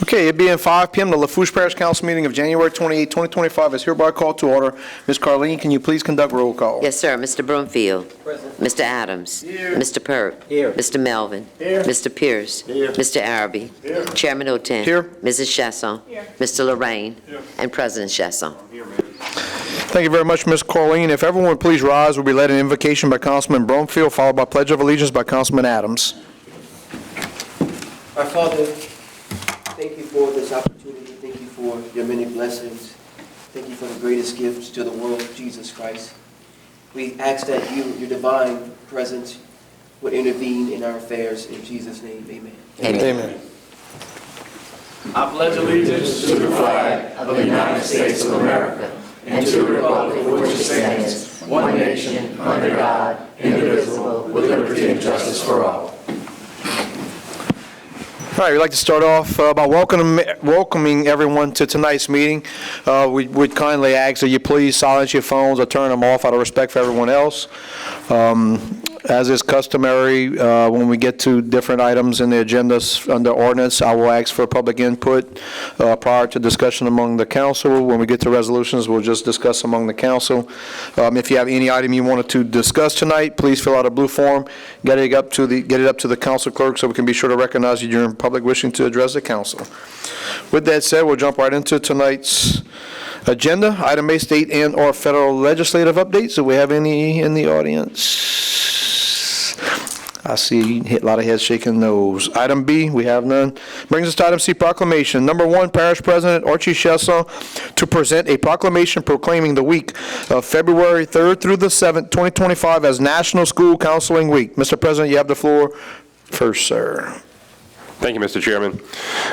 Okay, it being 5 p.m., the Lafourche Parish Council meeting of January 28, 2025 is hereby called to order. Ms. Carleen, can you please conduct roll call? Yes, sir. Mr. Broomfield. Present. Mr. Adams. Here. Mr. Perk. Here. Mr. Melvin. Here. Mr. Pierce. Here. Mr. Araby. Here. Chairman Oten. Here. Mrs. Chasson. Here. Mr. Lorraine. Here. And President Chasson. Thank you very much, Ms. Carleen. If everyone would please rise, we'll be led an invocation by Councilman Broomfield, followed by Pledge of Allegiance by Councilman Adams. Our Father, thank you for this opportunity. Thank you for your many blessings. Thank you for the greatest gift to the world, Jesus Christ. We ask that your divine presence would intervene in our affairs. In Jesus' name, amen. Amen. I pledge allegiance to the flag of the United States of America and to the republic for which it stands, one nation, under God, indivisible, with liberty and justice for all. All right, we'd like to start off by welcoming everyone to tonight's meeting. We would kindly ask that you please silence your phones or turn them off out of respect for everyone else. As is customary, when we get to different items in the agendas under ordinance, I will ask for public input prior to discussion among the council. When we get to resolutions, we'll just discuss among the council. If you have any item you wanted to discuss tonight, please fill out a blue form, get it up to the council clerk so we can be sure to recognize you during public wishing to address the council. With that said, we'll jump right into tonight's agenda. Item A, state and or federal legislative updates. Do we have any in the audience? I see a lot of heads shaking no's. Item B, we have none. Brings us to item C, proclamation. Number 1, Parish President Archie Chasson to present a proclamation proclaiming the week of February 3rd through the 7th, 2025 as National School Counseling Week. Mr. President, you have the floor first, sir. Thank you, Mr. Chairman.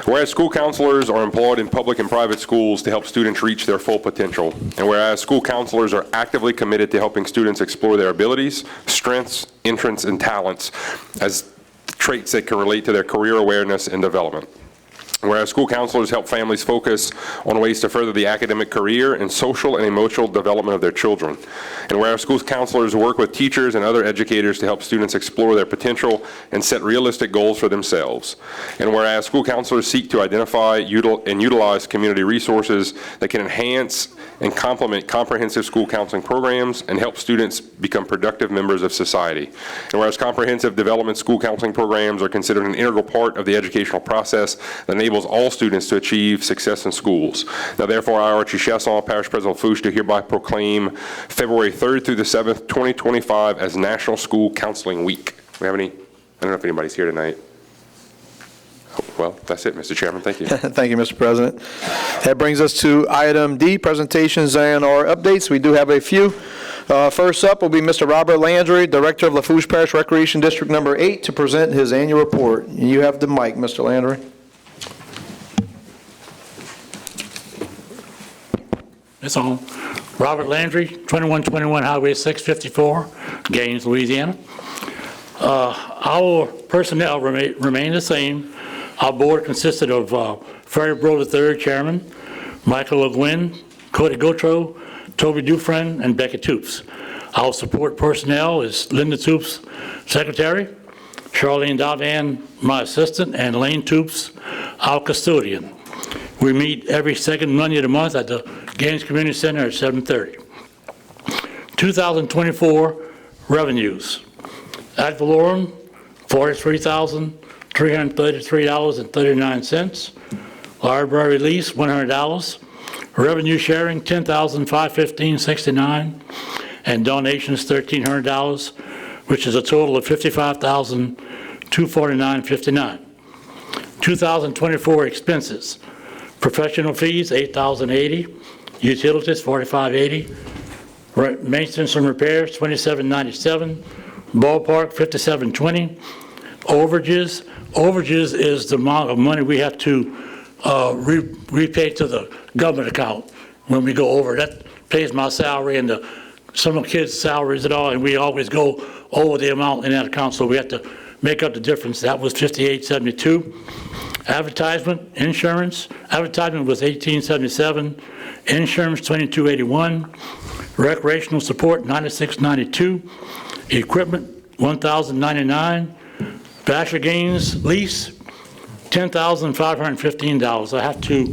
Whereas school counselors are employed in public and private schools to help students reach their full potential, and whereas school counselors are actively committed to helping students explore their abilities, strengths, interests, and talents as traits that can relate to their career awareness and development. Whereas school counselors help families focus on ways to further the academic career and social and emotional development of their children. And whereas school counselors work with teachers and other educators to help students explore their potential and set realistic goals for themselves. And whereas school counselors seek to identify and utilize community resources that can enhance and complement comprehensive school counseling programs and help students become productive members of society. And whereas comprehensive development school counseling programs are considered an integral part of the educational process that enables all students to achieve success in schools. Now, therefore, I, Archie Chasson, Parish President Lafourche, do hereby proclaim February 3rd through the 7th, 2025 as National School Counseling Week. Do we have any? I don't know if anybody's here tonight. Well, that's it, Mr. Chairman. Thank you. Thank you, Mr. President. That brings us to item D, presentations and or updates. We do have a few. First up will be Mr. Robert Landry, Director of Lafourche Parish Recreation District Number 8, to present his annual report. You have the mic, Mr. Landry. It's on. Robert Landry, 2121 Highway 654, Gaines, Louisiana. Our personnel remain the same. Our board consisted of Freddie Bro III, Chairman, Michael LeGuin, Cody Gautreaux, Toby Dufresne, and Becky Toops. Our support personnel is Linda Toops, Secretary, Charlene Dalvan, my assistant, and Lane Toops, our custodian. We meet every second Monday of the month at the Gaines Community Center at 7:30. 2024 revenues. Ad valorem, $43,333.39. Library lease, $100. Revenue sharing, $10,515.69. And donations, $1,300, which is a total of $55,249.59. 2024 expenses. Professional fees, $8,080. Utilities, $45.80. Maintenance and repairs, $27.97. Ballpark, $57.20. Overages is the amount of money we have to repay to the government account when we go over. That pays my salary and some of the kids' salaries and all, and we always go over the amount in that account, so we have to make up the difference. That was $58.72. Advertisement, insurance. Advertisement was $18.77. Insurance, $22.81. Recreational support, $96.92. Equipment, $1,099. Basher Gaines lease, $10,515. I have to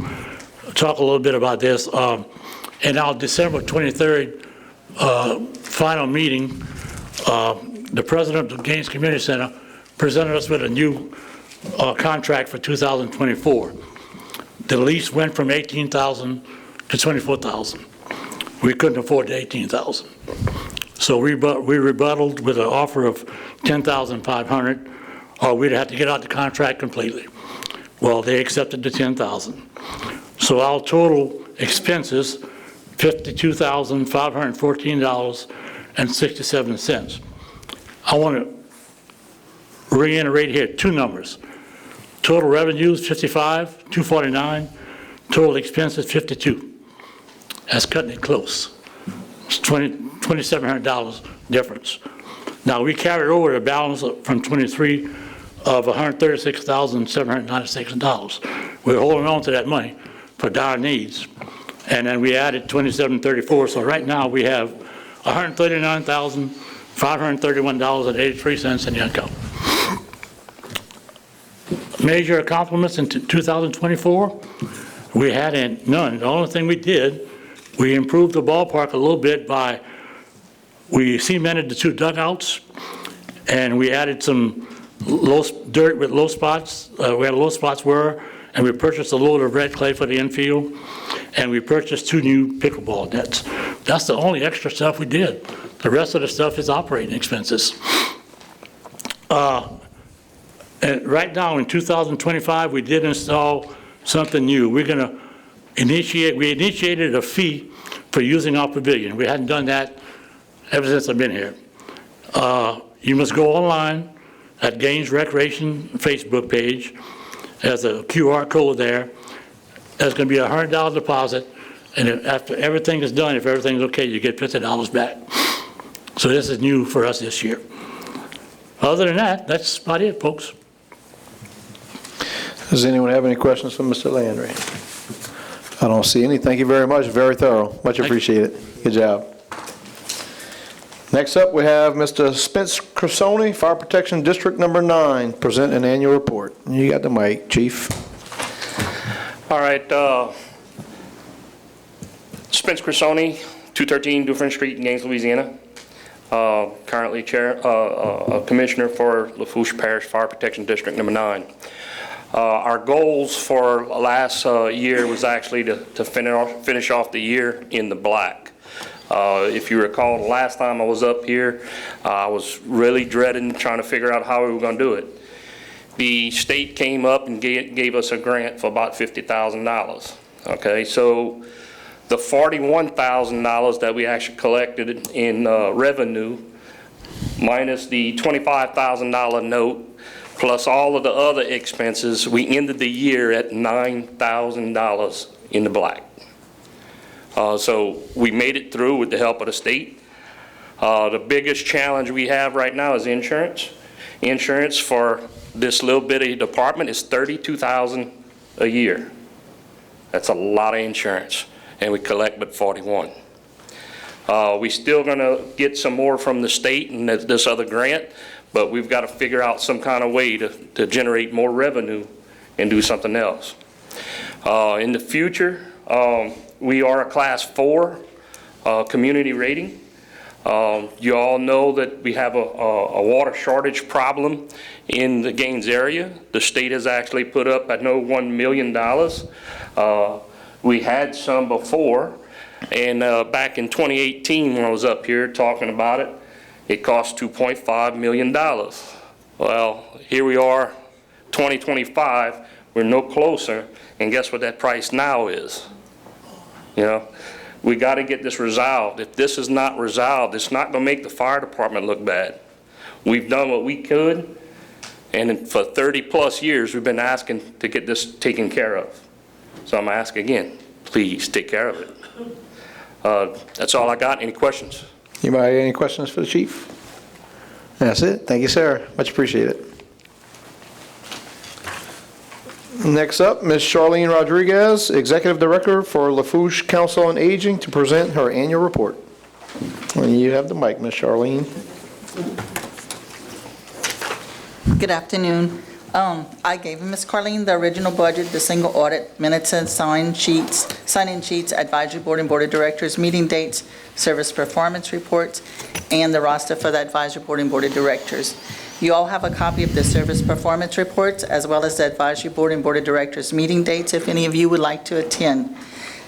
talk a little bit about this. In our December 23rd final meeting, the president of the Gaines Community Center presented us with a new contract for 2024. The lease went from $18,000 to $24,000. We couldn't afford the $18,000. So we rebutted with an offer of $10,500, or we'd have to get out the contract completely. Well, they accepted the $10,000. So our total expenses, $52,514.67. I want to reiterate here two numbers. Total revenues, $55,249. Total expenses, $52,000. That's cutting it close. It's $2,700 difference. Now, we carried over the balance from 23 of $136,796. We're holding on to that money for dire needs. And then we added $2,734. So right now we have $139,531.83 in the account. Major accomplishments in 2024, we had none. The only thing we did, we improved the ballpark a little bit by, we cemented the 2 dugouts, and we added some low dirt with low spots, where low spots were, and we purchased a load of red clay for the infield, and we purchased 2 new pickleball nets. That's the only extra stuff we did. The rest of the stuff is operating expenses. And right now in 2025, we did install something new. We initiated a fee for using our pavilion. We hadn't done that ever since I've been here. You must go online at Gaines Recreation Facebook page. There's a QR code there. There's going to be a $100 deposit, and after everything is done, if everything's okay, you get $50 back. So this is new for us this year. Other than that, that's about it, folks. Does anyone have any questions for Mr. Landry? I don't see any. Thank you very much. Very thorough. Much appreciated. Good job. Next up, we have Mr. Spence Crisoni, Fire Protection District Number 9, present an annual report. You got the mic, Chief. All right. Spence Crisoni, 213 Dufresne Street, Gaines, Louisiana. Currently Commissioner for Lafourche Parish Fire Protection District Number 9. Our goals for last year was actually to finish off the year in the black. If you recall, the last time I was up here, I was really dreading trying to figure out how we were going to do it. The state came up and gave us a grant for about $50,000. Okay, so the $41,000 that we actually collected in revenue, minus the $25,000 note, plus all of the other expenses, we ended the year at $9,000 in the black. So we made it through with the help of the state. The biggest challenge we have right now is insurance. Insurance for this little bitty department is $32,000 a year. That's a lot of insurance, and we collect but 41. We still gonna get some more from the state and this other grant, but we've got to figure out some kind of way to generate more revenue and do something else. In the future, we are a Class 4 community rating. You all know that we have a water shortage problem in the Gaines area. The state has actually put up, I know, $1 million. We had some before, and back in 2018 when I was up here talking about it, it cost $2.5 million. Well, here we are, 2025, we're no closer, and guess what that price now is? You know, we got to get this resolved. If this is not resolved, it's not going to make the fire department look bad. We've done what we could, and for 30+ years, we've been asking to get this taken care of. So I'm going to ask again, please take care of it. That's all I got. Any questions? Anybody have any questions for the chief? That's it. Thank you, sir. Much appreciated. Next up, Ms. Charlene Rodriguez, Executive Director for Lafourche Council on Aging, to present her annual report. And you have the mic, Ms. Charlene. Good afternoon. I gave Ms. Carleen the original budget, the single audit, minutes and sign-in sheets, advisory board and board of directors, meeting dates, service performance reports, and the roster for the advisory board and board of directors. You all have a copy of the service performance reports, as well as the advisory board and board of directors meeting dates, if any of you would like to attend.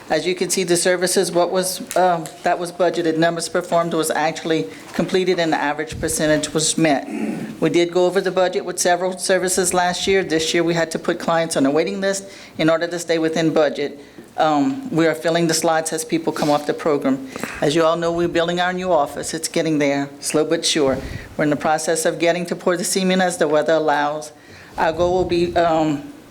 As you can see, the services, that was budgeted, numbers performed was actually completed, and the average percentage was met. We did go over the budget with several services last year. This year, we had to put clients on a waiting list in order to stay within budget. We are filling the slots as people come off the program. As you all know, we're building our new office. It's getting there, slow but sure. We're in the process of getting to pour the cement as the weather allows. Our goal will be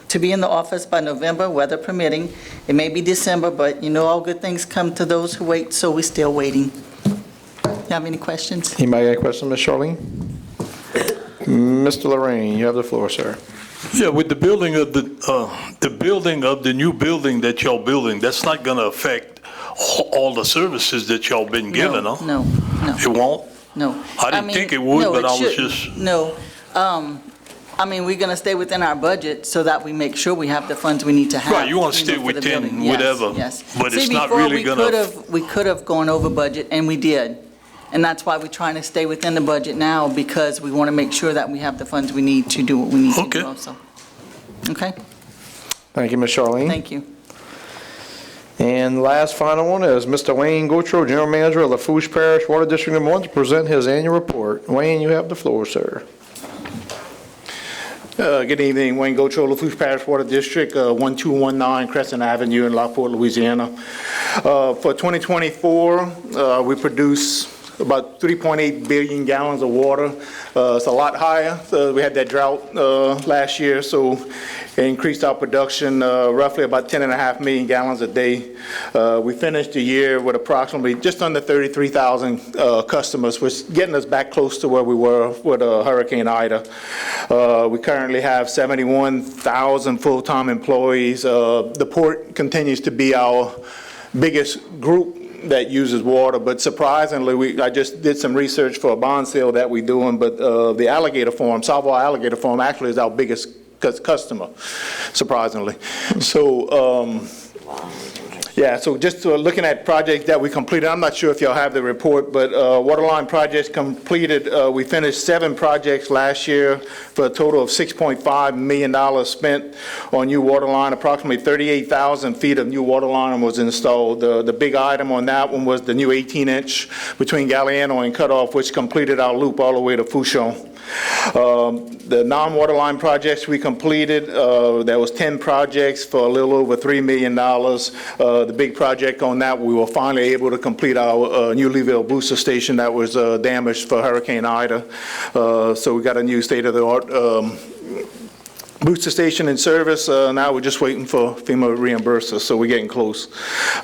to be in the office by November, weather permitting. It may be December, but you know all good things come to those who wait, so we're still waiting. You have any questions? Anybody got a question, Ms. Charlene? Mr. Lorraine, you have the floor, sir. Yeah, with the building of the new building that y'all building, that's not gonna affect all the services that y'all been given, huh? No. It won't? No. I didn't think it would, no, but I was shouldn't. just. No. We're going to stay within our budget so that we make sure we have the funds we need to have. Right, you wanna stay for the within building. Yes, whatever, yes. but it's See, not before really gonna- we could have gone over budget, and we did. And that's why we're trying to stay within the budget now, because we want to make sure that we have the funds we need to do what we need to Okay. do also. Okay? Thank you, Ms. Charlene. Thank you. And the last final one is Mr. Wayne Gautreaux, General Manager of Lafourche Parish Water District Number 1, to present his annual report. Wayne, you have the floor, sir. Good evening, Wayne Gautreaux, Lafourche Parish Water District, 1219 Crescent Avenue in Lafourche, Louisiana. For 2024, we produce about 3.8 billion gallons of water. It's a lot higher. We had that drought last year, so it increased our production roughly about 10.5 million gallons a day. We finished the year with approximately just under 33,000 customers, which is getting us back close to where we were with Hurricane Ida. We currently have 71,000 full-time employees. The port continues to be our biggest group that uses water, but surprisingly, I just did some research for a bond sale that we're doing, but the alligator farm, Salvo Alligator Farm, actually is our biggest customer, surprisingly. So, yeah, so just looking at projects that we completed, I'm not sure if y'all have the report, but waterline projects completed, we finished 7 projects last year for a total of $6.5 million spent on new waterline. Approximately 38,000 feet of new waterline was installed. The big item on that one was the new 18-inch between Galliano and Cutoff, which completed our loop all the way to Fouchon. The non-waterline projects we completed, there was 10 projects for a little over $3 million. The big project on that, we were finally able to complete our new Leeville booster station that was damaged for Hurricane Ida. So we got a new state-of-the-art booster station in service. Now we're just waiting for FEMA to reimburse us, so we're getting close.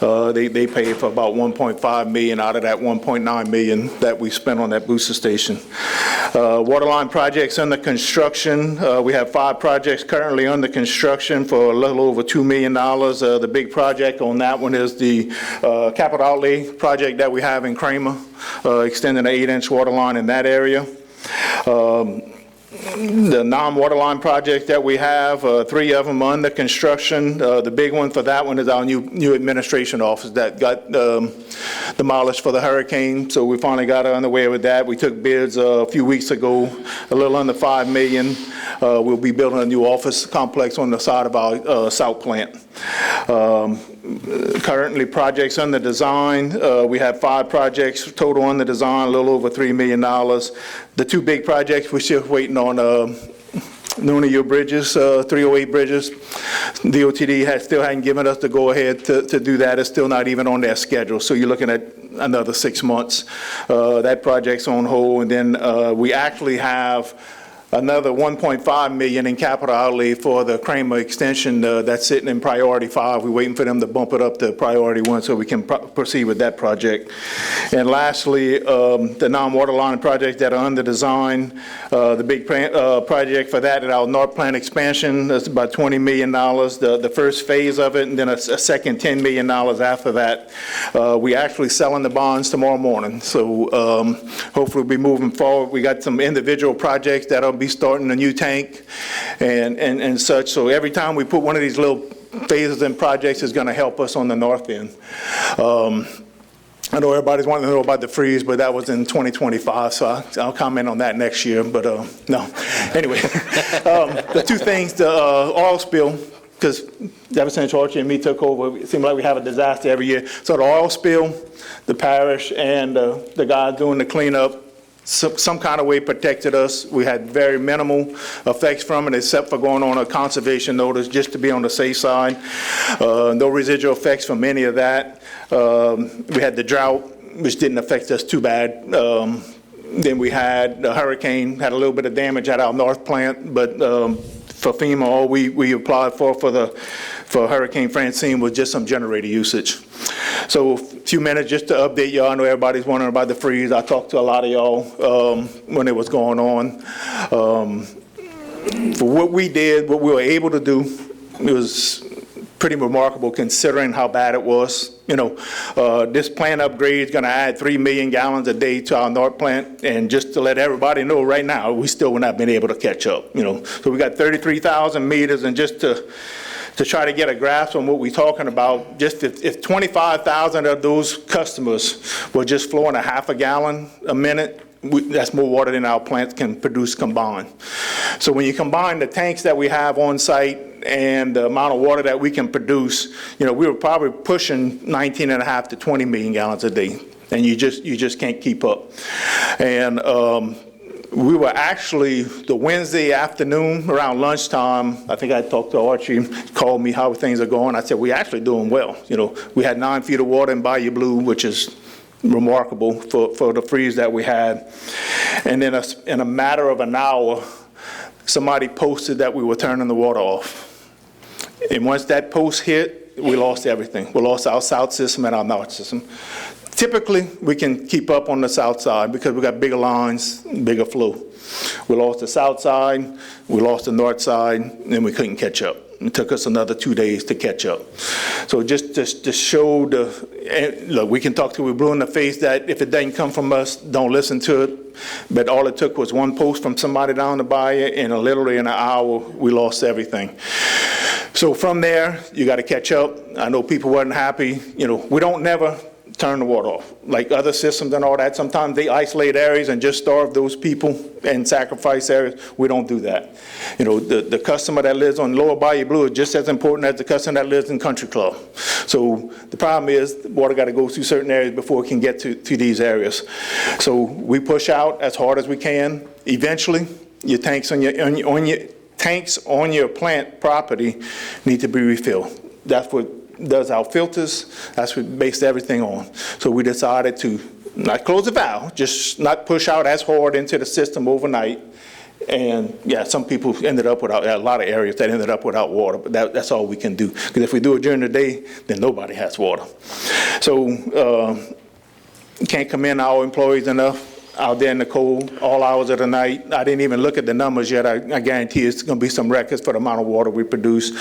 They paid for about $1.5 million out of that $1.9 million that we spent on that booster station. Waterline projects under construction. We have 5 projects currently under construction for a little over $2 million. The big project on that one is the capital outlay project that we have in Kramer, extending an 8-inch water line in that area. The non-waterline projects that we have, 3 of them under construction. The big one for that one is our new administration office that got demolished for the hurricane. So we finally got underway with that. We took bids a few weeks ago, a little under $5 million. We'll be building a new office complex on the side of our south plant. Currently, projects under design. We have 5 projects total under design, a little over $3 million. The 2 big projects, we're still waiting on Nunio bridges, 308 bridges. DOTD still hadn't given us the go-ahead to do that. It's still not even on their schedule. So you're looking at another 6 months. That project's on hold. And then we actually have another $1.5 million in capital outlay for the Kramer extension that's sitting in priority 5. We're waiting for them to bump it up to priority 1 so we can proceed with that project. And lastly, the non-waterline projects that are under design, the big project for that at our North Plant expansion, that's about $20 million, the first phase of it, and then a second $10 million after that. We're actually selling the bonds tomorrow morning, so hopefully we'll be moving forward. We got some individual projects that are be starting a new tank and such. So every time we put one of these little phases and projects is going to help us on the north end. I know everybody's wanting to know about the freeze, but that was in 2025, so I'll comment on that next year, but no. Anyway, the two things, the oil spill, because ever since Archie and me took over, it seemed like we have a disaster every year. So the oil spill, the parish and the guys doing the cleanup, some kind of way protected us. We had very minimal effects from it, except for going on a conservation notice just to be on the safe side. No residual effects from any of that. We had the drought, which didn't affect us too bad. Then we had the hurricane, had a little bit of damage at our north plant, but for FEMA, all we applied for Hurricane Francine was just some generator usage. So a few minutes just to update y'all. I know everybody's wondering about the freeze. I talked to a lot of y'all when it was going on. For what we did, what we were able to do, it was pretty remarkable considering how bad it was. You know, this plant upgrade is going to add 3 million gallons a day to our north plant, and just to let everybody know right now, we still have not been able to catch up. You know, so we got 33,000 meters, and just to try to get a grasp on what we're talking about, just if 25,000 of those customers were just flowing a half a gallon a minute, that's more water than our plants can produce combined. So when you combine the tanks that we have on site and the amount of water that we can produce, you know, we were probably pushing 19.5 to 20 million gallons a day, and you just can't keep up. And we were actually, the Wednesday afternoon around lunchtime, I think I talked to Archie, called me how things are going. I said, we're actually doing well. You know, we had 9 feet of water in Bayou Blue, which is remarkable for the freeze that we had. And then in a matter of an hour, somebody posted that we were turning the water off. And once that post hit, we lost everything. We lost our south system and our north system. Typically, we can keep up on the south side because we got bigger lines, bigger flow. We lost the south side, we lost the north side, and we couldn't catch up. It took us another 2 days to catch up. So just to show look, we can talk to we're blue in the face that if it doesn't come from us, don't listen to it. But all it took was one post from somebody down the bayou, and literally in an hour, we lost everything. So from there, you got to catch up. I know people weren't happy. You know, we don't never turn the water off. Like other systems and all that, sometimes they isolate areas and just starve those people and sacrifice areas. We don't do that. You know, the customer that lives on Lower Bayou Blue is just as important as the customer that lives in Country Club. So the problem is the water got to go through certain areas before it can get to these areas. So we push out as hard as we can. Eventually, your tanks on your plant property need to be refilled. That's what does our filters. That's what we based everything on. So we decided to not close the valve, just not push out as hard into the system overnight. And yeah, some people ended up without, a lot of areas that ended up without water, but that's all we can do. Because if we do it during the day, then nobody has water. So can't commend our employees enough out there in the cold, all hours of the night. I didn't even look at the numbers yet. I guarantee it's going to be some records for the amount of water we produce.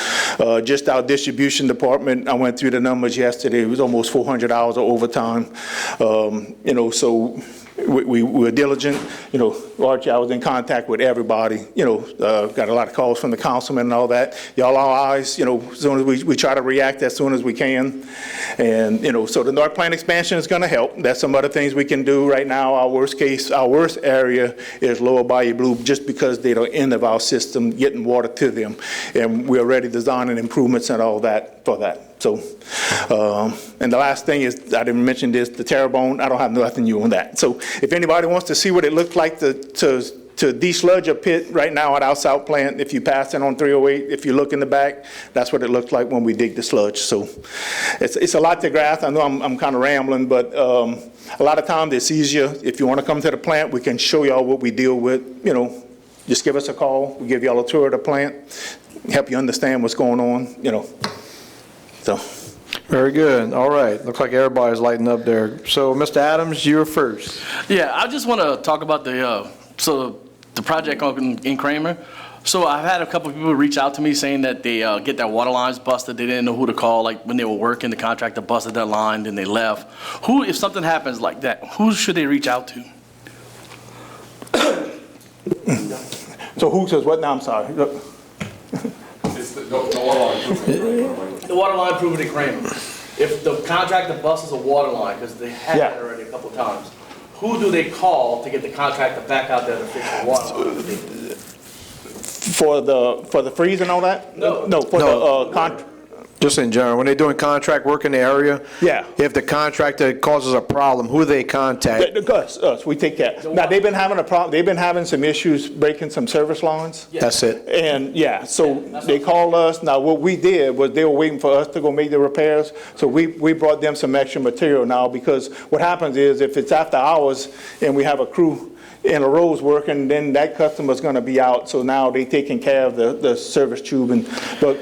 Just our distribution department, I went through the numbers yesterday. It was almost 400 hours of overtime. You know, so we were diligent. You know, Archie, I was in contact with everybody. You know, got a lot of calls from the councilman and all that. Y'all our eyes, you know, as soon as we try to react as soon as we can. And, you know, so the North Plant expansion is going to help. That's some other things we can do right now. Our worst area is Lower Bayou Blue, just because they're the end of our system, getting water to them. And we're already designing improvements and all that for that. So, and the last thing is, I didn't mention this, the Terrebonne, I don't have nothing new on that. So if anybody wants to see what it looked like to desludge a pit right now at our south plant, if you pass it on 308, if you look in the back, that's what it looked like when we dig the sludge. So it's a lot to grasp. I know I'm kind of rambling, but a lot of times it's easier. If you want to come to the plant, we can show y'all what we deal with. You know, just give us a call. We'll give y'all a tour of the plant, help you understand what's going on, you know. So. Very good. All right. Looks like everybody's lighting up there. So, Mr. Adams, you're first. Yeah, I just want to talk about the project in Kramer. So I've had a couple of people reach out to me saying that they get their water lines busted. They didn't know who to call. Like when they were working, the contractor busted their line, then they left. Who, if something happens like that, who should they reach out to? So who says what now? I'm sorry. Look. It's the water line improvement. The water line improvement in Kramer. If the contractor busts a water line, because they had Yeah. that already a couple times, who do they call to get the contractor back out there to fix the water line? For the freeze and all that? No. No, for the Just in general, when they're doing contract work in the area? Yeah. If the contractor causes a problem, who do they contact? us, we take care. Now, they've been having a problem, they've been having some issues breaking some service lines. That's it. And, yeah, so they called us. Now, what we did was they were waiting for us to go make the repairs. So we brought them some extra material now, because what happens is if it's after hours and we have a crew in a row's working, then that customer's gonna be out. So now they taking care of the service tubing. But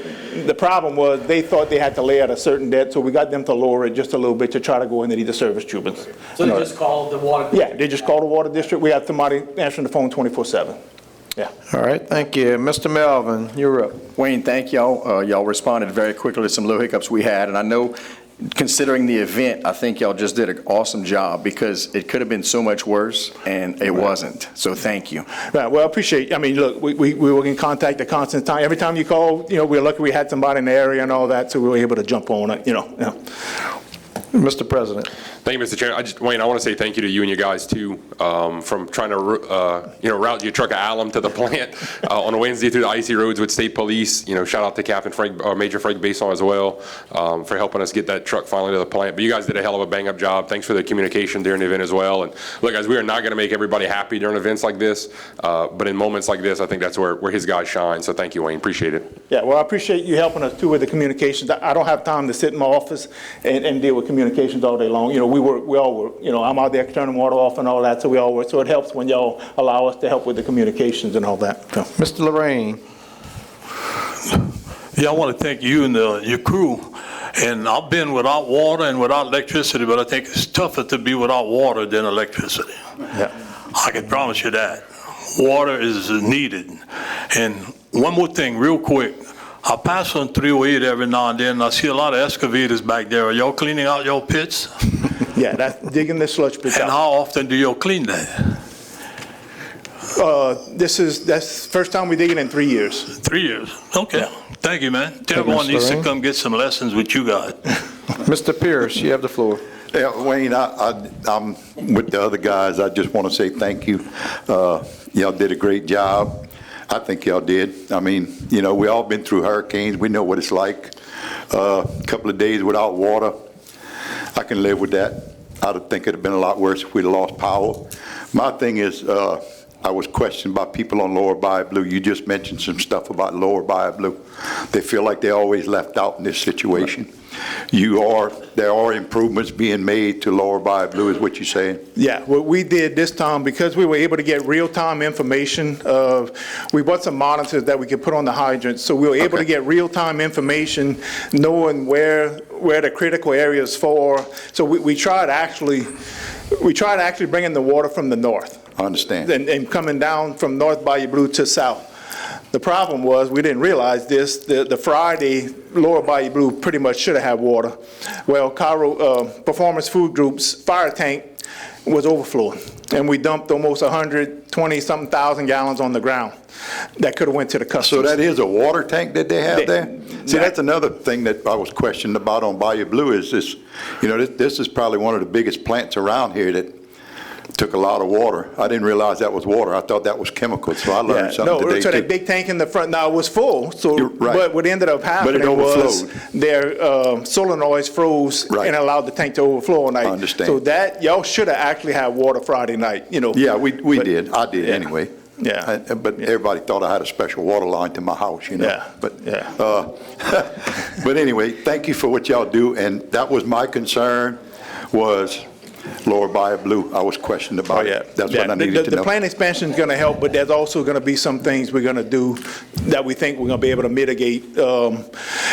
the problem was they thought they had to lay out a certain depth, so we got them to lower it just a little bit to try to go underneath the service tubing. So they just call the water? Yeah, they just call the water district. We have somebody answering the phone 24/7. Yeah. All right, thank you. Mr. Melvin, you're up. Wayne, thank y'all. Y'all responded very quickly to some little hiccups we had, and I know, considering the event, I think y'all just did an awesome job, because it could have been so much worse, and it wasn't. So thank you. Right, well, I appreciate, I mean, look, we were in contact at constant time. Every time you call, we're lucky we had somebody in the area and all that, so we were able to jump on it, Yeah. Mr. President. Thank you, Mr. Chair. Wayne, I want to say thank you to you and you guys too, from trying to, route your truck of alum to the plant on a Wednesday through the icy roads with state police. Shout out to Captain Frank, Major Frank Bason as well, for helping us get that truck finally to the plant. But you guys did a hell of a bang-up job. Thanks for the communication during the event as well. And look, guys, we are not going to make everybody happy during events like this, but in moments like this, I think that's where his guys shine. So thank you, Wayne. Appreciate it. Yeah, well, I appreciate you helping us too with the communications. I don't have time to sit in my office and deal with communications all day long. We all work. I'm out there turning water off and all that, so we all work. So it helps when y'all allow us to help with the communications and all that. So. Mr. Lorraine. Yeah, I want to thank you and your crew. And I've been without water and without electricity, but I think it's tougher to be without water than electricity. Yeah. I can promise you that. Water is needed. And one more thing, real quick. I pass on 308 every now and then, and I see a lot of excavators back there. Are y'all cleaning out your pits? Yeah, that's digging the sludge pits And out. how often do y'all clean that? That's first time we dig it in 3 years. 3 years. Okay. Yeah. Thank you, man. you, Everyone Mr. needs to Lorraine. come get some lessons with you guys. Mr. Pierce, you have the floor. Yeah, Wayne, I'm with the other guys. I just want to say thank you. Y'all did a great job. I think y'all did. I mean, we all been through hurricanes. We know what it's like. A couple of days without water, I can live with that. I think it'd have been a lot worse if we'd have lost power. My thing is, I was questioned by people on Lower Bayou Blue. You just mentioned some stuff about Lower Bayou Blue. They feel like they're always left out in this situation. There are improvements being made to Lower Bayou Blue, is what you're saying? Yeah, what we did this time, because we were able to get real-time information, we bought some monitors that we could put on the hydrants, so we were able to get real-time information, knowing where the critical areas for. So we tried actually bringing the water from the north. I understand. And coming down from North Bayou Blue to south. The problem was, we didn't realize this, the Friday, Lower Bayou Blue pretty much should have had water. Well, Cairo Performance Food Group's fire tank was overflowing, and we dumped almost 120-something thousand gallons on the ground that could have went to the customers. So that is a water tank that they have there? See, that's another thing that I was questioned about on Bayou Blue is this, this is probably one of the biggest plants around here that took a lot of water. I didn't realize that was water. I thought that was chemicals, so I learned something today so too. that big tank in the front now was full, so, Right. but what ended up happening was their solenoids froze and allowed the tank to overflow all night. I understand. So that, y'all should have actually had water Friday night, Yeah, we did. I did anyway. Yeah. But everybody thought I had a special water line to my house, Yeah. But, Yeah. but anyway, thank you for what y'all do, and that was my concern, was Lower Bayou Blue. I was questioned about it. That's what I needed to know. The plant expansion is going to help, but there's also going to be some things we're going to do that we think we're going to be able to mitigate. And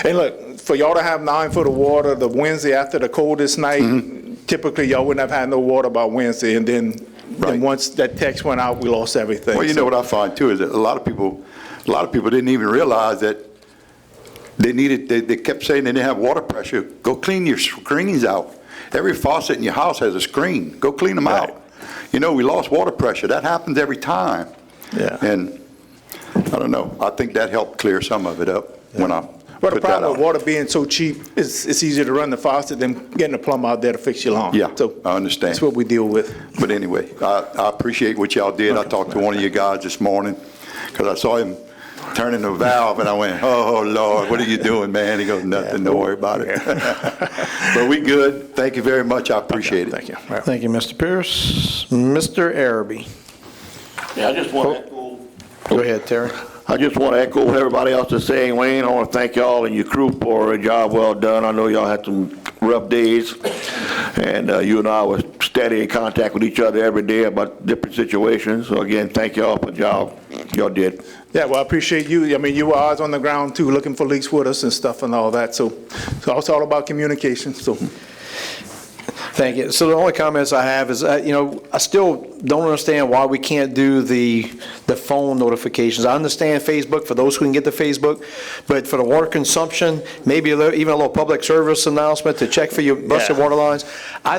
look, for y'all to have 9 foot of water the Wednesday after the coldest night, typically y'all wouldn't have had no water by Wednesday, and then once that text went out, we lost everything. Well, you know what I find too is that a lot of people didn't even realize that they kept saying they didn't have water pressure. Go clean your screens out. Every faucet in your house has a screen. Go clean them out. We lost water pressure. That happens every time. Yeah. And I don't know. I think that helped clear some of it up when I Well, the put that problem with out. water being so cheap, it's easier to run the faucet than getting a plumber out there to fix your lawn. Yeah, So I understand. that's what we deal with. But anyway, I appreciate what y'all did. I talked to one of you guys this morning, because I saw him turning the valve, and I went, oh, Lord, what are you doing, man? He goes, nothing, don't worry about it. But we good. Thank you very much. I appreciate it. Thank you. Thank you, Mr. Pierce. Mr. Araby. Yeah, I just want to echo, Go ahead, Terry. I just want to echo what everybody else is saying. Wayne, I want to thank y'all and your crew for a job well done. I know y'all had some rough days, and you and I were steady in contact with each other every day about different situations. So again, thank y'all for the job y'all did. Yeah, well, I appreciate you. I mean, you were eyes on the ground too, looking for leaks with us and stuff and all that. So it's all about communication, so. Thank you. So the only comments I have is, I still don't understand why we can't do the phone notifications. I understand Facebook for those who can get the Facebook, but for the water consumption, maybe even a little public service announcement to check for your busted water lines. I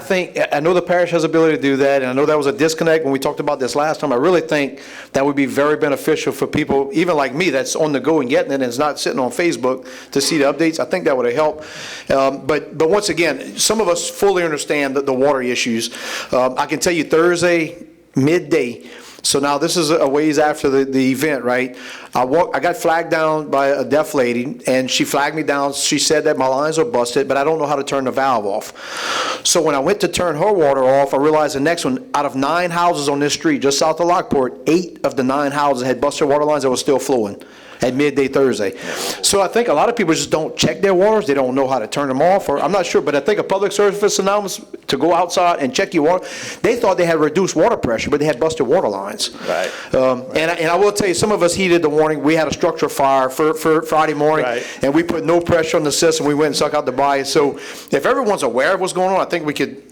know the parish has the ability to do that, and I know that was a disconnect when we talked about this last time. I really think that would be very beneficial for people, even like me, that's on the go and getting it and is not sitting on Facebook to see the updates. I think that would have helped. But once again, some of us fully understand the water issues. I can tell you Thursday, midday, so now this is a ways after the event, right? I got flagged down by a deaf lady, and she flagged me down. She said that my lines are busted, but I don't know how to turn the valve off. So when I went to turn her water off, I realized the next one, out of 9 houses on this street, just south of Lockport, 8 of the 9 houses had busted water lines that were still flowing at midday Thursday. So I think a lot of people just don't check their waters. They don't know how to turn them off, or I'm not sure, but I think a public service announcement to go outside and check your water, they thought they had reduced water pressure, but they had busted water lines. Right. And I will tell you, some of us heeded the warning. We had a structure fire for Friday morning, and we put no pressure on the system. We went and sucked out the bias. So if everyone's aware of what's going on, I think we could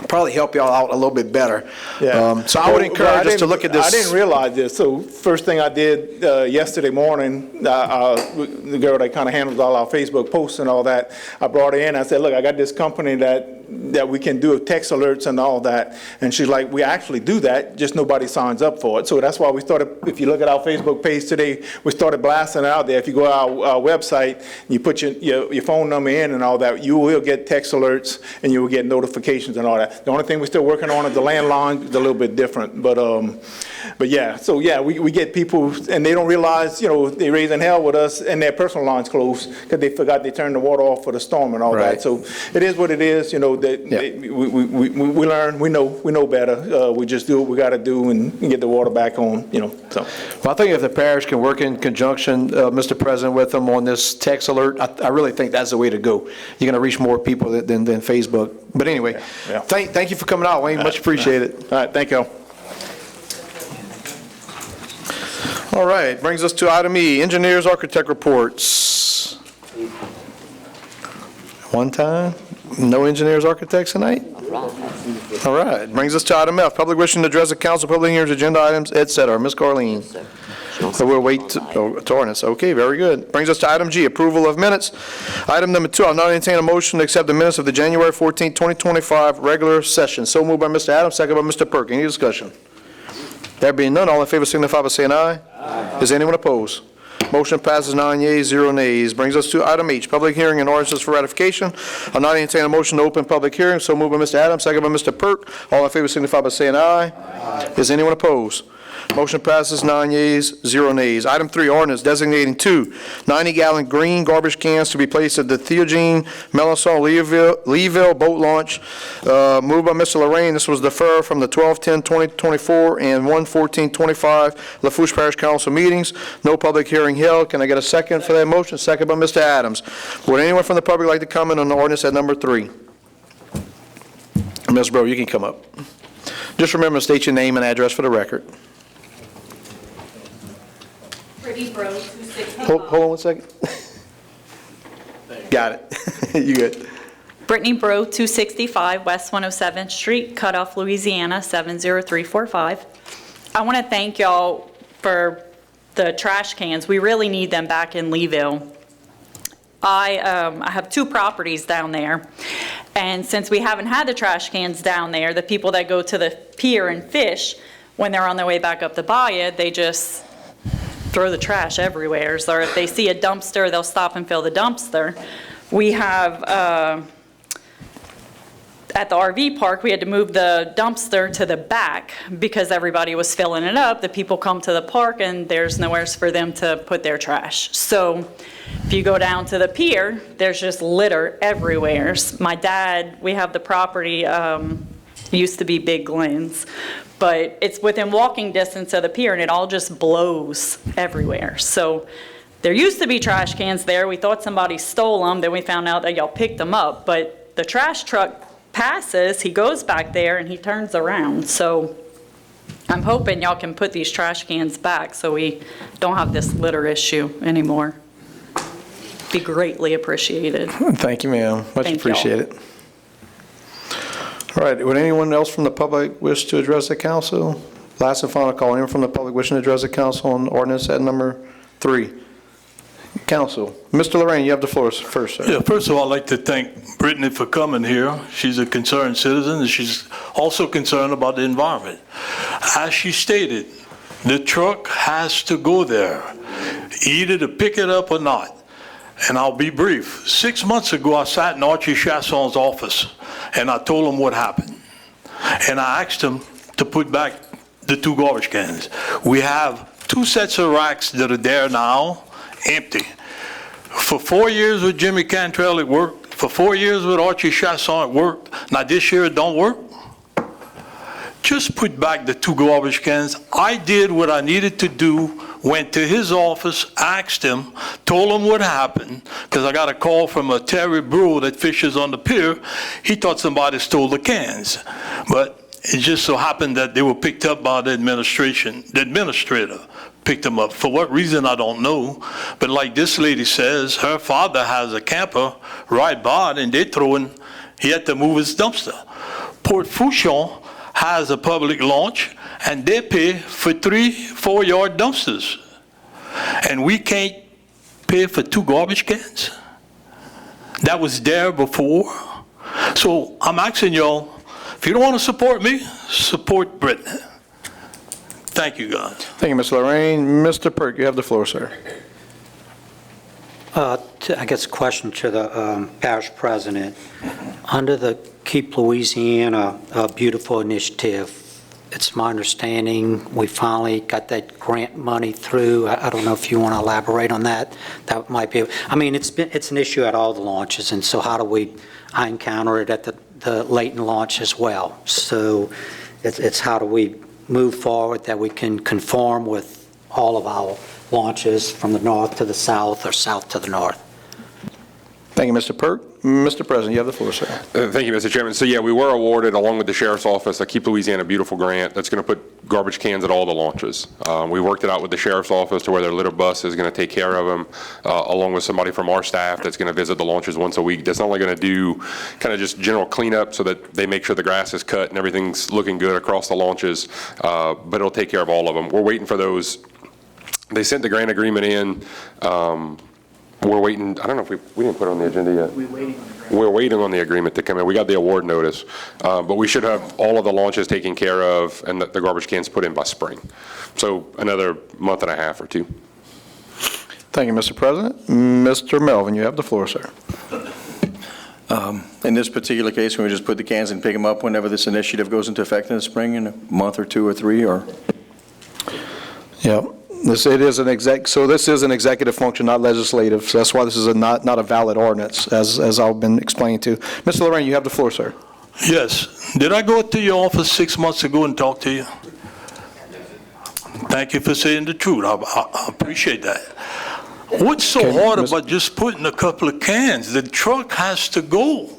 probably help y'all out a little bit better. Yeah. So I would encourage us to look at this. I didn't realize this. So first thing I did yesterday morning, the girl that kind of handles all our Facebook posts and all that, I brought her in. I said, look, I got this company that we can do text alerts and all that. And she's like, we actually do that, just nobody signs up for it. So that's why we started, if you look at our Facebook page today, we started blasting it out there. If you go to our website, and you put your phone number in and all that, you will get text alerts and you will get notifications and all that. The only thing we're still working on is the landline. It's a little bit different, but yeah. So yeah, we get people and they don't realize, they raising hell with us and their personal lines closed because they forgot they turned the water off for the storm and all that. So it is what it is. We learn, we know better. We just do what we got to do and get the water back on. So. Well, I think if the parish can work in conjunction, Mr. President, with them on this text alert, I really think that's the way to go. You're going to reach more people than Facebook. But anyway, thank you for coming out, Wayne. Much appreciated. All right, thank you. All right, brings us to item E, engineers, architect reports. One time, no engineers, architects tonight? All right, brings us to item F, public wishing to address the council, public hearings, agenda items, et cetera. Ms. Carleen. So we'll wait to ordinance. Okay, very good. Brings us to item G, approval of minutes. Item number 2, I'll now entertain a motion to accept the minutes of the January 14, 2025 regular session. So moved by Mr. Adams, second by Mr. Perk. Any discussion? There being none, all in favor signify by saying aye. Aye. Is anyone opposed? Motion passes 9 yeas, 0 nays. Brings us to item H, public hearing and ordinances for ratification. I'll now entertain a motion to open public hearing. So moved by Mr. Adams, second by Mr. Perk. All in favor signify by saying aye. Aye. Is anyone opposed? Motion passes 9 yeas, 0 nays. Item 3, ordinance designating 2 90-gallon green garbage cans to be placed at the Theogene Melanson Leeville boat launch. Moved by Mr. Lorraine. This was deferred from the 12/10/2024 and 1/14/25 Lafourche Parish Council meetings. No public hearing held. Can I get a second for that motion? Second by Mr. Adams. Would anyone from the public like to comment on the ordinance at number 3? Ms. Bro, you can come up. Just remember to state your name and address for the record. Hold on 1 second. Got it. You good. Brittany Bro, 265 West 107th Street, Cutoff, Louisiana, 70345. I want to thank y'all for the trash cans. We really need them back in Leeville. I have 2 properties down there, and since we haven't had the trash cans down there, the people that go to the pier and fish, when they're on their way back up the bayou, they just throw the trash everywhere. Or if they see a dumpster, they'll stop and fill the dumpster. We have, at the RV park, we had to move the dumpster to the back because everybody was filling it up. The people come to the park and there's nowhere for them to put their trash. So if you go down to the pier, there's just litter everywhere. My dad, we have the property, used to be Big Glenn's, but it's within walking distance of the pier and it all just blows everywhere. So there used to be trash cans there. We thought somebody stole them. Then we found out that y'all picked them up. But the trash truck passes, he goes back there and he turns around. So I'm hoping y'all can put these trash cans back so we don't have this litter issue anymore. Be greatly appreciated. Thank you, ma'am. Much Thank y'all. appreciated. All right, would anyone else from the public wish to address the council? Last and final call, anyone from the public wishing to address the council on ordinance at number 3? Council, Mr. Lorraine, you have the floor first, sir. Yeah, first of all, I'd like to thank Brittany for coming here. She's a concerned citizen, and she's also concerned about the environment. As she stated, the truck has to go there, either to pick it up or not. And I'll be brief. 6 months ago, I sat in Archie Chasson's office, and I told him what happened. And I asked him to put back the 2 garbage cans. We have 2 sets of racks that are there now, empty. For 4 years with Jimmy Cantrell, it worked. For 4 years with Archie Chasson, it worked. Now this year, it don't work. Just put back the 2 garbage cans. I did what I needed to do, went to his office, asked him, told him what happened, because I got a call from a Terry Brewer that fishes on the pier. He thought somebody stole the cans. But it just so happened that they were picked up by the administration. The administrator picked them up. For what reason, I don't know. But like this lady says, her father has a camper right by it, and they're throwing, he had to move his dumpster. Port Fourchon has a public launch, and they pay for 3-4 yard dumpsters. And we can't pay for 2 garbage cans? That was there before. So I'm asking y'all, if you don't want to support me, support Britain. Thank you, guys. Thank you, Mr. Lorraine. Mr. Perk, you have the floor, sir. I guess a question to the parish president. Under the Keep Louisiana Beautiful initiative, it's my understanding we finally got that grant money through. I don't know if you want to elaborate on that. That might be, I mean, it's an issue at all the launches, and so how do we, I encounter it at the Layton launch as well. So it's how do we move forward that we can conform with all of our launches from the north to the south or south to the north. Thank you, Mr. Perk. Mr. President, you have the floor, sir. Thank you, Mr. Chairman. So yeah, we were awarded, along with the Sheriff's Office, a Keep Louisiana Beautiful grant that's going to put garbage cans at all the launches. We worked it out with the Sheriff's Office to where their litter bus is going to take care of them, along with somebody from our staff that's going to visit the launches once a week. That's not only going to do kind of just general cleanup so that they make sure the grass is cut and everything's looking good across the launches, but it'll take care of all of them. We're waiting for those. They sent the grant agreement in. We're waiting, I don't know if we didn't put it on the agenda yet. We're waiting on the agreement to come in. We got the award notice, but we should have all of the launches taken care of and the garbage cans put in by spring. So another month and a half or 2. Thank you, Mr. President. Mr. Melvin, you have the floor, sir. In this particular case, can we just put the cans and pick them up whenever this initiative goes into effect in the spring, in a month or 2 or 3, or? Yeah. This is an executive function, not legislative, so that's why this is not a valid ordinance, as I've been explaining to. Mr. Lorraine, you have the floor, sir. Yes. Did I go to your office 6 months ago and talk to you? Thank you for saying the truth. I appreciate that. What's so hard about just putting a couple of cans? The truck has to go.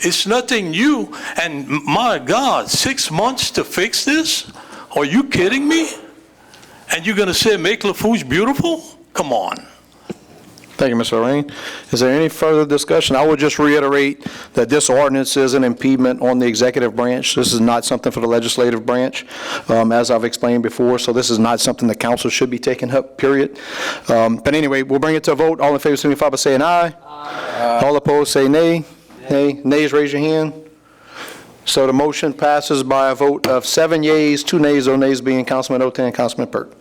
It's nothing new. And my God, 6 months to fix this? Are you kidding me? And you're going to say make Lafourche beautiful? Come on. Thank you, Mr. Lorraine. Is there any further discussion? I would just reiterate that this ordinance is an impediment on the executive branch. This is not something for the legislative branch, as I've explained before, so this is not something the council should be taking up, period. But anyway, we'll bring it to a vote. All in favor, signify by saying aye. Aye. All opposed, say nay. Nay. Nays, raise your hand. So the motion passes by a vote of 7 yeas, 2 nays, 0 nays being Councilman Otan and Councilman Perk.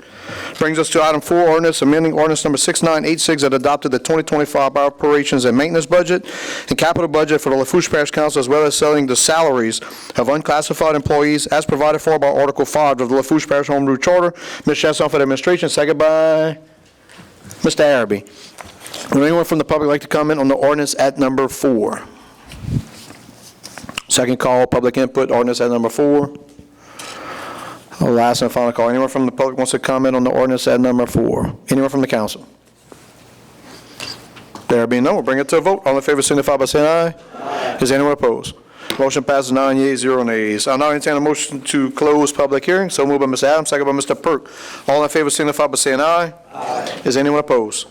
Brings us to item 4, ordinance amending ordinance number 6986 that adopted the 2025 operations and maintenance budget and capital budget for the Lafourche Parish Council, as well as setting the salaries of unclassified employees as provided for by Article 5 of the Lafourche Parish Home Rule Charter. Ms. Chasson for the administration, second by Mr. Arabi. Would anyone from the public like to comment on the ordinance at number 4? Second call, public input, ordinance at number 4. Last and final call. Anyone from the public wants to comment on the ordinance at number 4? Anyone from the council? There being none, we'll bring it to a vote. All in favor signify by saying aye. Aye. Is anyone opposed? Motion passes 9 yeas, 0 nays. I'll now entertain a motion to close public hearing. So moved by Mr. Adams, second by Mr. Perk. All in favor signify by saying aye. Aye. Is anyone opposed?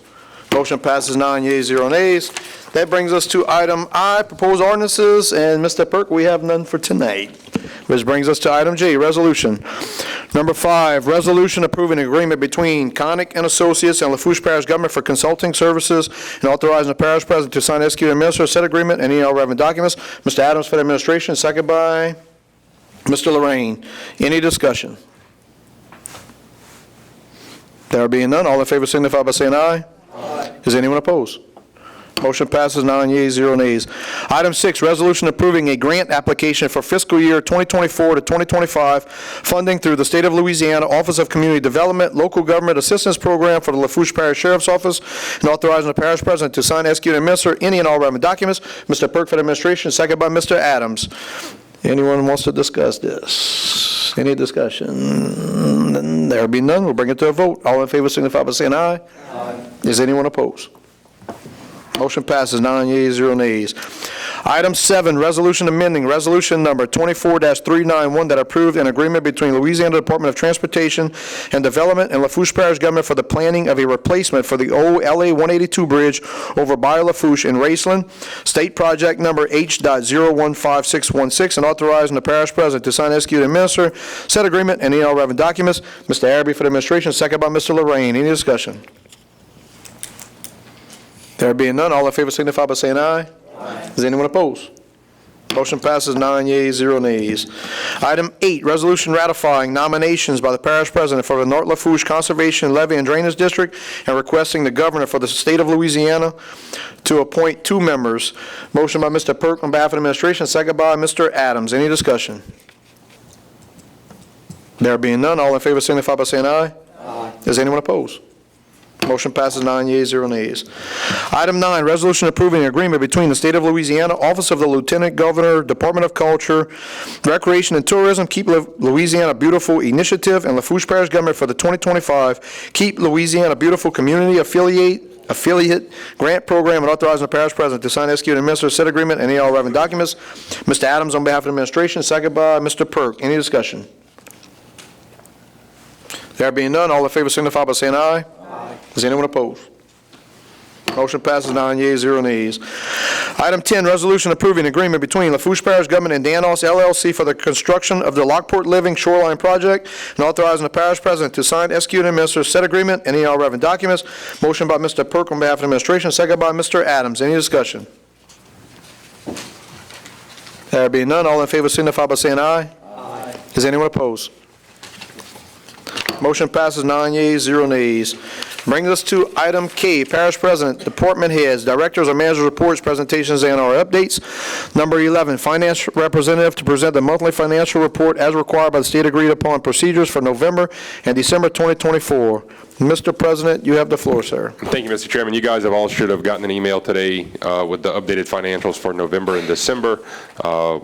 Motion passes 9 yeas, 0 nays. That brings us to item I, proposed ordinances, and Mr. Perk, we have none for tonight. Which brings us to item J, resolution. Number 5, resolution approving an agreement between Connick and Associates and Lafourche Parish Government for consulting services and authorizing the parish president to sign, execute, and administer said agreement and any all relevant documents. Mr. Adams for the administration, second by Mr. Lorraine. Any discussion? There being none, all in favor signify by saying aye. Aye. Is anyone opposed? Motion passes 9 yeas, 0 nays. Item 6, resolution approving a grant application for fiscal year 2024 to 2025, funding through the State of Louisiana Office of Community Development, Local Government Assistance Program for the Lafourche Parish Sheriff's Office, and authorizing the parish president to sign, execute, and administer any and all relevant documents. Mr. Perk for the administration, second by Mr. Adams. Anyone wants to discuss this? Any discussion? There be none. We'll bring it to a vote. All in favor signify by saying aye. Aye. Is anyone opposed? Motion passes 9 yeas, 0 nays. Item 7, resolution amending resolution number 24-391 that approved an agreement between Louisiana Department of Transportation and Development and Lafourche Parish Government for the planning of a replacement for the old LA 182 bridge over Bayou Lafourche in Raceland, state project number H.015616, and authorizing the parish president to sign, execute, and administer said agreement and any all relevant documents. Mr. Arabi for the administration, second by Mr. Lorraine. Any discussion? There being none, all in favor signify by saying aye. Aye. Is anyone opposed? Motion passes 9 yeas, 0 nays. Item 8, resolution ratifying nominations by the parish president for the North Lafourche Conservation Levee and Drainage District and requesting the governor for the state of Louisiana to appoint 2 members. Motion by Mr. Perk on behalf of the administration, second by Mr. Adams. Any discussion? There being none, all in favor signify by saying aye. Aye. Is anyone opposed? Motion passes 9 yeas, 0 nays. Item 9, resolution approving an agreement between the State of Louisiana, Office of the Lieutenant Governor, Department of Culture, Recreation and Tourism, Keep Louisiana Beautiful Initiative, and Lafourche Parish Government for the 2025 Keep Louisiana Beautiful Community Affiliate Grant Program, and authorizing the parish president to sign, execute, and administer said agreement and any all relevant documents. Mr. Adams on behalf of the administration, second by Mr. Perk. Any discussion? There being none, all in favor signify by saying aye. Aye. Is anyone opposed? Motion passes 9 yeas, 0 nays. Item 10, resolution approving agreement between Lafourche Parish Government and Danos LLC for the construction of the Lockport Living Shoreline Project, and authorizing the parish president to sign, execute, and administer said agreement and any all relevant documents. Motion by Mr. Perk on behalf of the administration, second by Mr. Adams. Any discussion? There being none, all in favor signify by saying aye. Aye. Is anyone opposed? Motion passes 9 yeas, 0 nays. Brings us to item K, Parish President, Department Heads, Directors or Managers Reports, Presentations, and or Updates. Number 11, Finance Representative to present the monthly financial report as required by the state agreed upon procedures for November and December 2024. Mr. President, you have the floor, sir. Thank you, Mr. Chairman. You guys have all should have gotten an email today with the updated financials for November and December.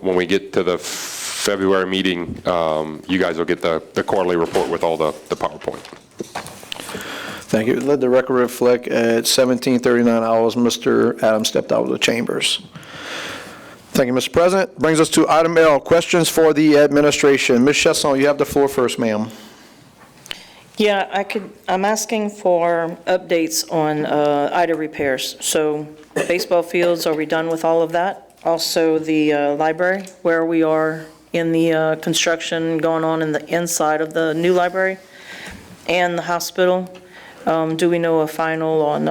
When we get to the February meeting, you guys will get the quarterly report with all the PowerPoint. Thank you. Let the record reflect at 17:39 hours, Mr. Adams stepped out of the chambers. Thank you, Mr. President. Brings us to item L, questions for the administration. Ms. Chasson, you have the floor first, ma'am. Yeah, I'm asking for updates on IDA repairs. So baseball fields, are we done with all of that? Also the library, where we are in the construction going on in the inside of the new library, and the hospital. Do we know a final on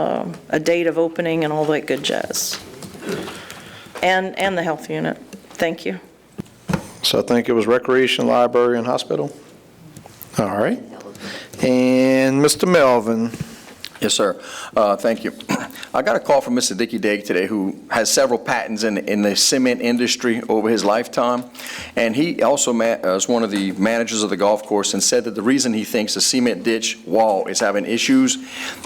a date of opening and all that good jazz? And the health unit. Thank you. So I think it was recreation, library, and hospital. All right. And Mr. Melvin. Yes, sir. Thank you. I got a call from Mr. Dickie Dake today, who has several patents in the cement industry over his lifetime. And he also is one of the managers of the golf course, and said that the reason he thinks the cement ditch wall is having issues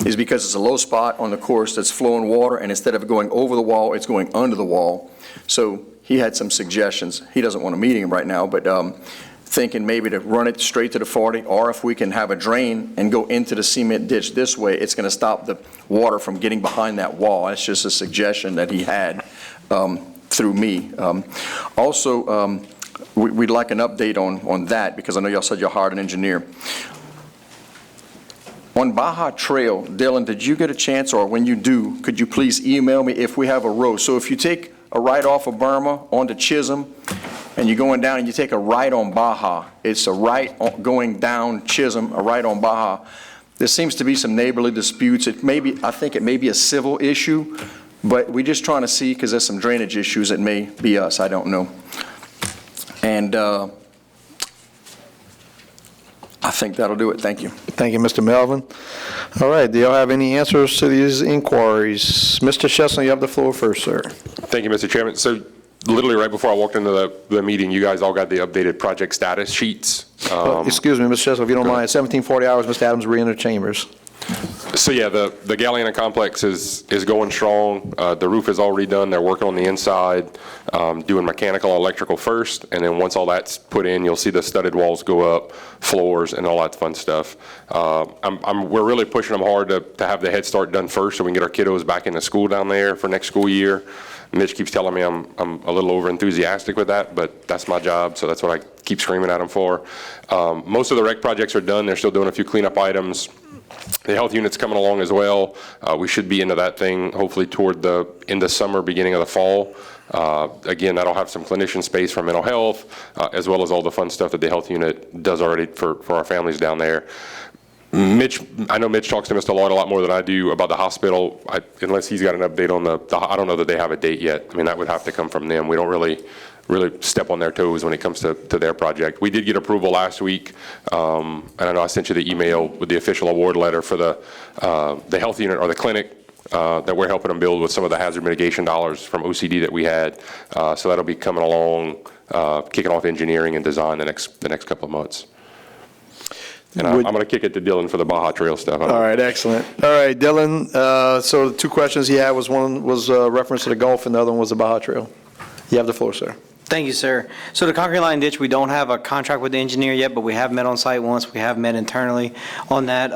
is because it's a low spot on the course that's flowing water, and instead of going over the wall, it's going under the wall. So he had some suggestions. He doesn't want a meeting right now, but thinking maybe to run it straight to the 40, or if we can have a drain and go into the cement ditch this way, it's going to stop the water from getting behind that wall. That's just a suggestion that he had through me. Also, we'd like an update on that, because I know y'all said y'all hired an engineer. On Baja Trail, Dylan, did you get a chance, or when you do, could you please email me if we have a road? So if you take a right off of Burma onto Chisholm, and you're going down and you take a right on Baja, it's a right going down Chisholm, a right on Baja. There seems to be some neighborly disputes. I think it may be a civil issue, but we're just trying to see, because there's some drainage issues that may be us, I don't know. And I think that'll do it. Thank you. Thank you, Mr. Melvin. All right, do y'all have any answers to these inquiries? Mr. Chestnut, you have the floor first, sir. Thank you, Mr. Chairman. So literally right before I walked into the meeting, you guys all got the updated project status sheets. Excuse me, Mr. Chestnut, if you don't mind, 1740 hours, Mr. Adams, re-enter chambers. So yeah, the Galliana complex is going strong. The roof is all redone. They're working on the inside, doing mechanical, electrical first, and then once all that's put in, you'll see the studded walls go up, floors, and all that fun stuff. We're really pushing them hard to have the Head Start done first, so we can get our kiddos back into school down there for next school year. Mitch keeps telling me I'm a little over enthusiastic with that, but that's my job, so that's what I keep screaming at him for. Most of the rec projects are done. They're still doing a few cleanup items. The health unit's coming along as well. We should be into that thing hopefully toward the end of summer, beginning of the fall. Again, that'll have some clinician space for mental health, as well as all the fun stuff that the health unit does already for our families down there. I know Mitch talks to Mr. Lloyd a lot more than I do about the hospital, unless he's got an update on I don't know that they have a date yet. I mean, that would have to come from them. We don't really step on their toes when it comes to their project. We did get approval last week, and I know I sent you the email with the official award letter for the health unit or the clinic that we're helping them build with some of the hazard mitigation dollars from OCD that we had. So that'll be coming along, kicking off engineering and design the next couple of months. And I'm going to kick it to Dylan for the Baja Trail stuff. All right, excellent. All right, Dylan, so the two questions he had was one was reference to the Gulf and the other one was the Baja Trail. You have the floor, sir. Thank you, sir. So the concrete line ditch, we don't have a contract with the engineer yet, but we have met on site once. We have met internally on that.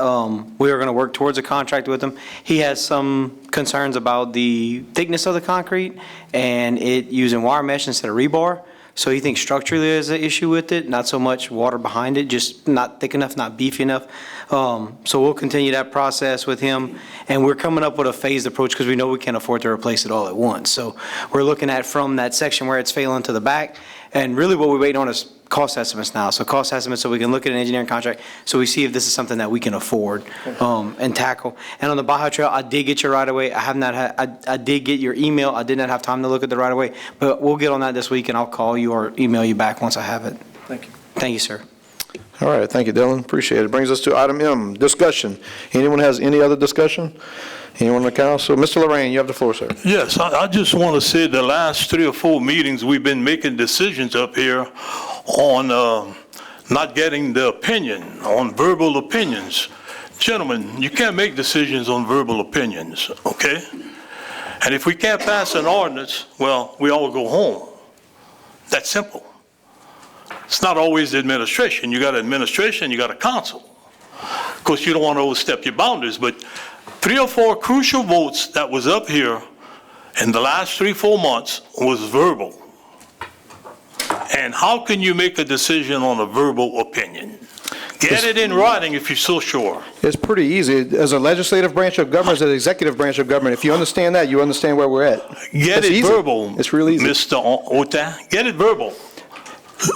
We are going to work towards a contract with him. He has some concerns about the thickness of the concrete and it using wire mesh instead of rebar. So he thinks structurally there's an issue with it, not so much water behind it, just not thick enough, not beefy enough. So we'll continue that process with him, and we're coming up with a phased approach because we know we can't afford to replace it all at once. So we're looking at from that section where it's failing to the back, and really what we're waiting on is cost estimates now. So cost estimates so we can look at an engineering contract, so we see if this is something that we can afford and tackle. And on the Baja Trail, I did get your right-of-way. I did get your email. I did not have time to look at the right-of-way, but we'll get on that this week, and I'll call you or email you back once I have it. Thank you. Thank you, sir. All right, thank you, Dylan. Appreciate it. Brings us to item M, discussion. Anyone has any other discussion? Anyone on the council? Mr. Lorraine, you have the floor, sir. Yes, I just want to say the last 3 or 4 meetings, we've been making decisions up here on not getting the opinion, on verbal opinions. Gentlemen, you can't make decisions on verbal opinions, okay? And if we can't pass an ordinance, well, we all go home. That's simple. It's not always the administration. You got an administration, you got a council. Of course, you don't want to overstep your boundaries, but 3 or 4 crucial votes that was up here in the last 3-4 months was verbal. And how can you make a decision on a verbal opinion? Get it in writing if you're so sure. It's pretty easy. As a legislative branch of government, as an executive branch of government, if you understand that, you understand where we're at. Get it verbal. It's real easy. Mr. Ota, get it verbal.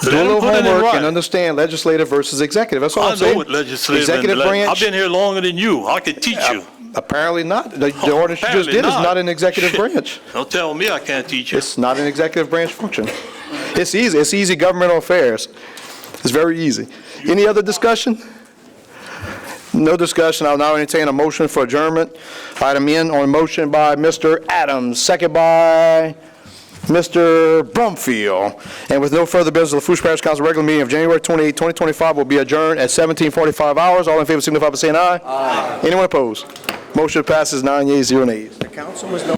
Do a little homework and understand legislative versus executive. That's all I'm saying. I know what legislative executive branch. I've been here longer than you. I could teach you. Apparently not. The ordinance you just did is not an executive branch. Don't tell me I can't teach you. It's not an executive branch function. It's easy. It's easy governmental affairs. It's very easy. Any other discussion? No discussion. I'll now entertain a motion for adjournment. Item N on motion by Mr. Adams, second by Mr. Brumfield. And with no further business, the Lafourche Parish Council regular meeting of January 28, 2025 will be adjourned at 17:45 hours. All in favor signify by saying aye. Aye. Anyone opposed? Motion passes 9 yeas, 0 nays. The council was no